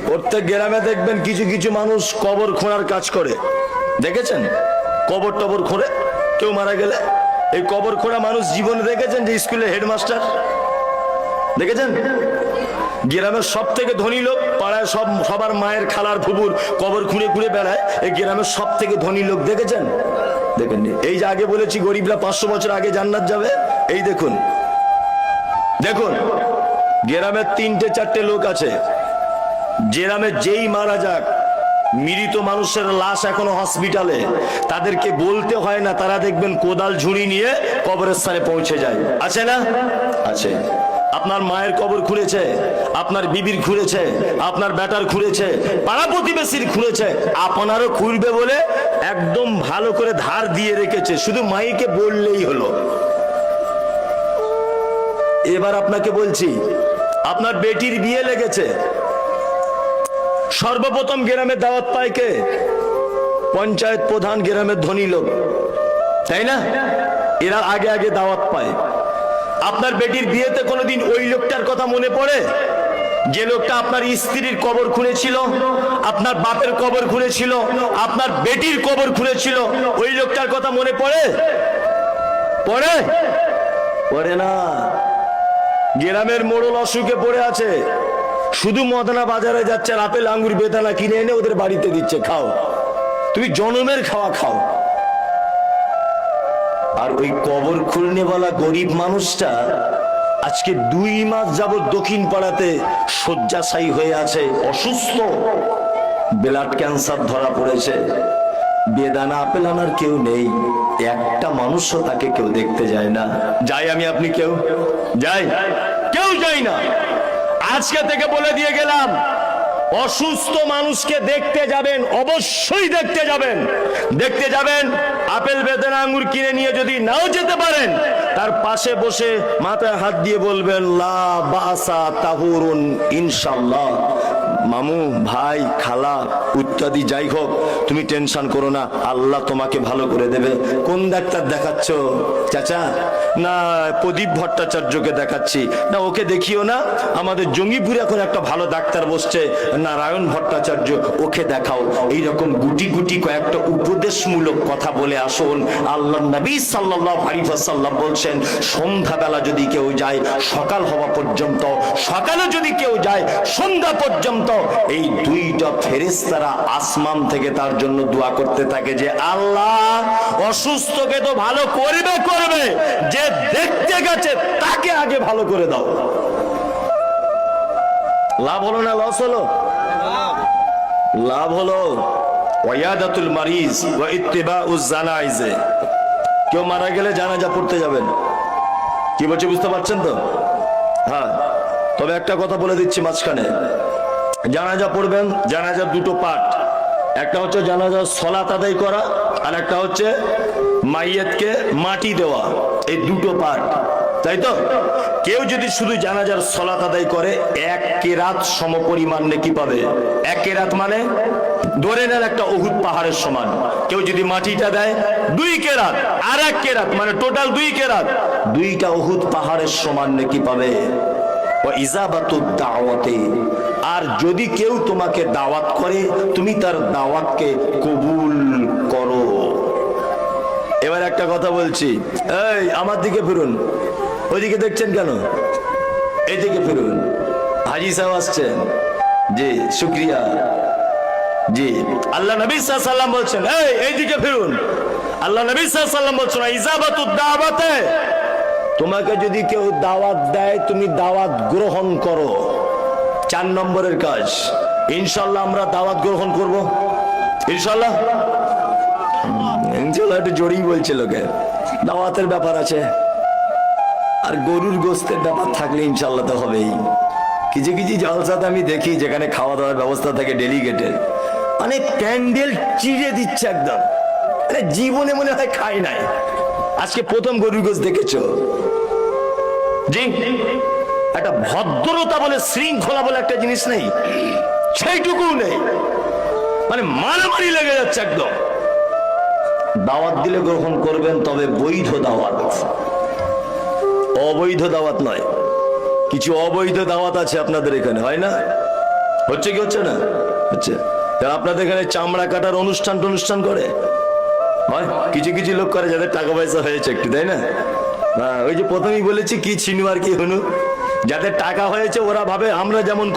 প্রত্যেক গ্রামে দেখবেন কিছু কিছু মানুষ কবর খোঁড়ার কাজ করে, দেখেছেন? কবর টবর খোঁড়ে, কেউ মারা গেলে এই কবর খোঁড়া মানুষ জীবনে দেখেছেন? যে স্কুলে হেডমাস্টার দেখেছেন? গ্রামের সব থেকে ধনী লোক, পাড়ায় সবার মায়ের খালার ফুবুর কবর খুঁড়ে খুঁড়ে বেড়ায়, এই গ্রামের সব থেকে ধনী লোক দেখেছেন? দেখেননি? এই যে আগে বলেছি গরিবরা 500 বছর আগে জান্নাত যাবে, এই দেখুন দেখুন গ্রামের 3-4টে লোক আছে, গ্রামে যেই মারা যাক, মৃত মানুষের লাশ এখনো হসপিটালে, তাদেরকে বলতে হয় না, তারা দেখবেন কোদাল ঝুড়ি নিয়ে কবরের স্থানে পৌঁছে যায়। আছে না? আছে। আপনার মায়ের কবর খুঁড়েছে, আপনার বিবির খুঁড়েছে, আপনার বেটার খুঁড়েছে, পাড়া প্রতিবেশীর খুঁড়েছে, আপনারও খুঁড়বে বলে একদম ভালো করে ধার দিয়ে রেখেছে, শুধু মাইকে বললেই হলো। এবার আপনাকে বলছি, আপনার বেটির বিয়ে লেগেছে, সর্বপ্রথম গ্রামে দাওয়াত পায় কে? পঞ্চায়েত প্রধান, গ্রামের ধনী লোক, তাই না? এরা আগে আগে দাওয়াত পায়। আপনার বেটির বিয়েতে কোনোদিন ওই লোকটার কথা মনে পড়ে যে লোকটা আপনার স্ত্রীর কবর খুঁড়েছিল, আপনার বাপের কবর খুঁড়েছিল, আপনার বেটির কবর খুঁড়েছিল? ওই লোকটার কথা মনে পড়ে? পড়ে? পড়ে না। গ্রামের মোড়ল অসুখে পড়ে আছে, শুধু মদনা বাজারে যাচ্ছে, আর আপেল আঙ্গুর বেদানা কিনে এনে ওদের বাড়িতে দিচ্ছে, খাও, তুমি জনমের খাওয়া খাও। আর ওই কবর খুলনেওয়ালা গরিব মানুষটা আজকে 2 মাস যাবত দক্ষিণ পাড়াতে শয্যাশায়ী হয়ে আছে, অসুস্থ, ব্লাড ক্যান্সার ধরা পড়েছে, বেদানা আপেল আনার কেউ নেই, একটা মানুষও তাকে কেউ দেখতে যায় না। যাই আমি আপনি কেউ যাই? কেউ যাই না। আজকে থেকে বলে দিয়ে গেলাম, অসুস্থ মানুষকে দেখতে যাবেন, অবশ্যই দেখতে যাবেন। দেখতে যাবেন, আপেল বেদানা আঙ্গুর কিনে নিয়ে যদি নাও যেতে পারেন, তার পাশে বসে মাথায় হাত দিয়ে বলবেন লা বাসা তাহুরুন ইনশাআল্লাহ। মামু, ভাই, খালা ইত্যাদি যাই হোক, তুমি টেনশন করো না, আল্লাহ তোমাকে ভালো করে দেবে। কোন ডাক্তার দেখাচ্ছ চাচা? না, প্রদীপ ভট্টাচার্যকে দেখাচ্ছি। না, ওকে দেখিও না, আমাদের জঙ্গিপুরে এখন একটা ভালো ডাক্তার বসছে, নারায়ণ ভট্টাচার্য, ওকে দেখাও। এইরকম গুটি গুটি কয়েকটা উপদেশমূলক কথা বলে আসুন। আল্লাহ নবী সাল্লাল্লাহু আলাইহি ওয়াসাল্লাম বলছেন, সন্ধ্যাবেলা যদি কেউ যায় সকাল হওয়া পর্যন্ত, সকালে যদি কেউ যায় সন্ধ্যা পর্যন্ত, এই 2টা ফেরেশতারা আসমান থেকে তার জন্য দোয়া করতে থাকে যে আল্লাহ অসুস্থকে তো ভালো করবে, যে দেখতে গেছে তাকে আগে ভালো করে দাও। লাভ হলো না লস হলো? লাভ হলো। ওয়ায়াদাতুল মারিজ ওয়া ইত্তিবাউজ জানাইজ। কেউ মারা গেলে জানাজা পড়তে যাবেন। কি বলছি বুঝতে পারছেন তো? হ্যাঁ, তবে একটা কথা বলে দিচ্ছি মাঝখানে, জানাজা পড়বেন, জানাজার 2টো পার্ট, একটা হচ্ছে জানাজার সালাত আদায় করা, আর একটা হচ্ছে মাইয়াতকে মাটি দেওয়া। এই 2টো পার্ট, তাই তো? কেউ যদি শুধু জানাজার সালাত আদায় করে 1 কেরাত সমপরিমাণ নেকি পাবে। 1 কেরাত মানে ধরে নেন একটা উহুদ পাহাড়ের সমান। কেউ যদি মাটিটা দেয় 2 কেরাত, আর 1 কেরাত মানে টোটাল 2 কেরাত, 2টা উহুদ পাহাড়ের সমান নেকি পাবে। আর যদি কেউ তোমাকে দাওয়াত করে, তুমি তার দাওয়াতকে কবুল করো। এবার একটা কথা বলছি, এই আমার দিকে ফিরুন। ওইদিকে দেখছেন কেন? এইদিকে ফিরুন। হাজী সাহেব আসছেন। জি, শুকরিয়া। জি, আল্লাহ নবী সাল্লাল্লাহু আলাইহি ওয়াসাল্লাম বলছেন, এইদিকে ফিরুন। আল্লাহ নবী সাল্লাল্লাহু আলাইহি ওয়াসাল্লাম বলছেন, ইজাবাতুদ দাওয়াতে, তোমাকে যদি কেউ দাওয়াত দেয় তুমি দাওয়াত গ্রহণ করো। 4 নম্বরের কাজ। ইনশাআল্লাহ আমরা দাওয়াত গ্রহণ করব। ইনশাআল্লাহ। ইনশাআল্লাহ একটু জোরেই বলছে লোকে, দাওয়াতের ব্যাপার আছে, আর গরুর গোস্তের ব্যাপার থাকলে ইনশাআল্লাহ তো হবেই। কিছু কিছু জলসাতে আমি দেখি যেখানে খাওয়া দাওয়ার ব্যবস্থা থাকে ডেলিগেটেড, মানে প্যান্ডেল চিড়ে দিচ্ছে একদম, মানে জীবনে মনে হয় খাই নাই। আজকে প্রথম গরুর গোস্ত দেখেছো? জি, একটা ভদ্রতা বলে, শৃঙ্খলা বলে একটা জিনিস নেই, সেইটুকু নেই, মানে মারামারি লেগে যাচ্ছে একদম। দাওয়াত দিলে গ্রহণ করবেন, তবে বৈধ দাওয়াত, অবৈধ দাওয়াত নয়। কিছু অবৈধ দাওয়াত আছে আপনাদের এখানে, হয় না? হচ্ছে কি হচ্ছে না? হচ্ছে। তা আপনাদের এখানে চামড়া কাটার অনুষ্ঠান করে হয়? কিছু কিছু লোক করে যাদের টাকা পয়সা হয়েছে একটু, তাই না? হ্যাঁ, ওই যে প্রথমেই বলেছি কি ছিনু আর কি হনু, যাদের টাকা হয়েছে ওরা ভাবে আমরা যেমন